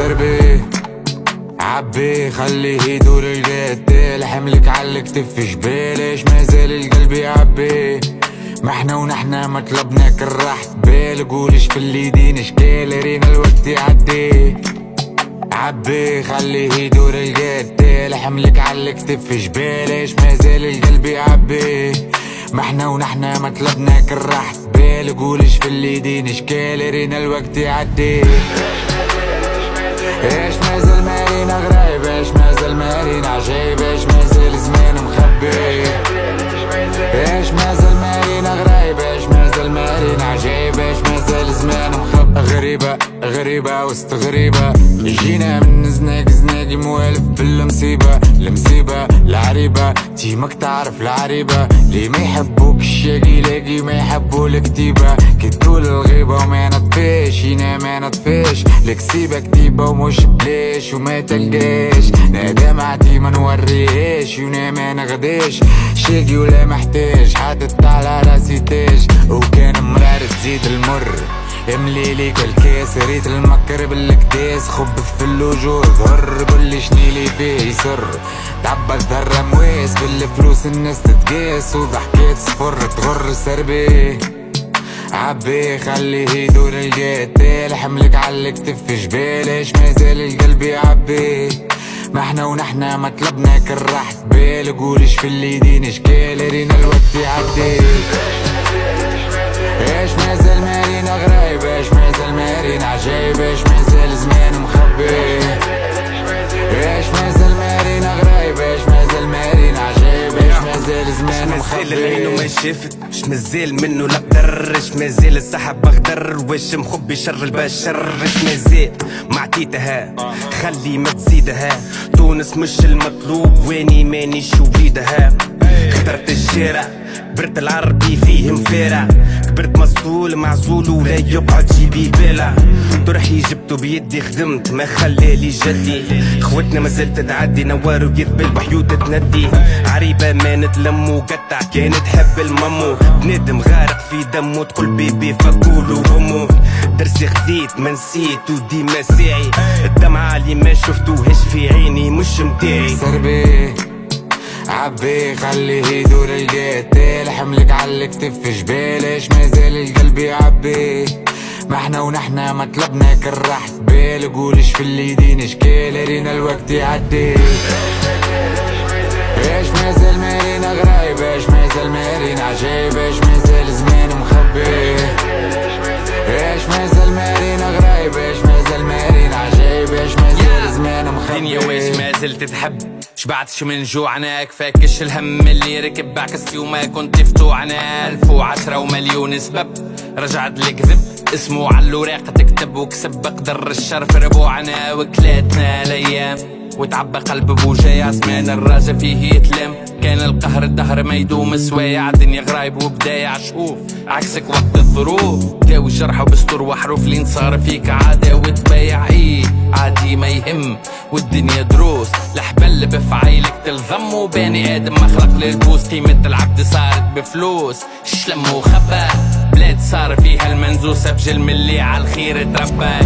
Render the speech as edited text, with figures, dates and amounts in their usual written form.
سربي عبي خليه يدور القتال، حملك عالكتف جبالش مازال القلب يعبي. ما احنا ونحنا مطلبنا كل راحة بال، قولش في اليدين اشكال رينا الوقت يعدي. عبي خليه يدور القتال، حملك عالكتف جبالش مازال القلب يعبي. ما احنا ونحنا مطلبنا كل راحة بال، قولش في اليدين اشكال رينا الوقت يعدي. ايش مازال مارينا غرايب، ايش مازال مارينا عجايب، ايش مازال زمان مخبي. ايش مازال مارينا غرايب، ايش مازال مارينا عجايب، ايش مازال زمان مخبي. غريبة غريبة وسط غريبة، جينا من زناقي موالف بالمصيبة. المصيبة العريبة تيمك تعرف العريبة، لي ما يحبوك الشاقي لاقي ما يحبو الكتيبة. كتقول الغيبة وما نطفيش هنا ما نطفيش، الكسيبة كتيبة ومش بليش وما تلقاش. نادى معتي ما نوريش ونا ما نغديش، شاقي ولا محتاج حاطط على راسي تاج. وكان مرار تزيد المر املي ليك الكاس، ريت المكر بالكداس خبث في الوجوه ظهر. قولي شنيلي فيه يسر تعبى ذرة مواس، بالفلوس الناس تتقاس وضحكات صفر تغر. سربي عبي خليه يدور القتال، حملك عالكتف جبالش مازال القلب يعبي. ما احنا ونحنا مطلبنا كل راحة بال، قولش في اليدين اشكال رينا الوقت يعدي. ايش مازال مارينا غرايب، ايش مازال مارينا عجايب، ايش مازال زمان مخبي. ايش مازال مارينا غرايب، ايش مازال مارينا عجايب، ايش مازال زمان مخبي. مازال العين وما شافت، اش مازال منه لا قدر، اش مازال السحب اخضر، واش مخبي شر البشر. اش مازال معطيتها خلي ما تزيدها، تونس مش المطلوب واني مانيش وليدها. اخترت الشارع كبرت العربي فيه مفارع، كبرت مسطول معزول ولا يقعد جيبي بالع. طرحي جبته بيدي خدمت ما خلالي جدي، خوتنا مازال تتعدي نوار ويذبل بحيوت تندي. عريبة ما نتلمو قطع كانت تحب المامو، بنادم غارق في دمو تقول بيبي فكولو همو. درسي خذيت ما نسيت وديما ساعي، الدمعة اللي ما شفتوهاش في عيني مش متاعي. سربي عبي خليه يدور القتال، حملك عالكتف جبالش مازال القلب يعبي. ما احنا ونحنا مطلبنا كل راحة بال، قولش في اليدين اشكال رينا الوقت يعدي. ايش مازال مارينا غرايب، ايش مازال مارينا عجايب، ايش مازال زمان مخبي. ايش مازال مارينا غرايب، ايش مازال مارينا عجايب، ايش مازال زمان مخبي. دنيا واش ما زلت تحب، شبعتش من جوعنا كفاكش الهم اللي ركب عكستي وما كنت فتوعنا. 1010 ومليون سبب رجعت الكذب، اسمه على الوراق تكتب وكسب قدر الشر في ربوعنا. وكلاتنا الايام وتعبى قلب بوجايع زمان الراجة فيه يتلم، كان القهر الدهر ما يدوم سوايع. الدنيا غرايب وبدايع شوف عكسك وقت الظروف، داوي جرح وبستر وحروف لين صار فيك عادة وتبايع. ايه عادي ما يهم والدنيا دروس، الحبل بفعايلك تلزم وباني ادم مخلق للبوس. قيمة العبد صارت بفلوس شلم وخبى، بلاد صار فيها المنزوسة بجلم اللي عالخير تربى.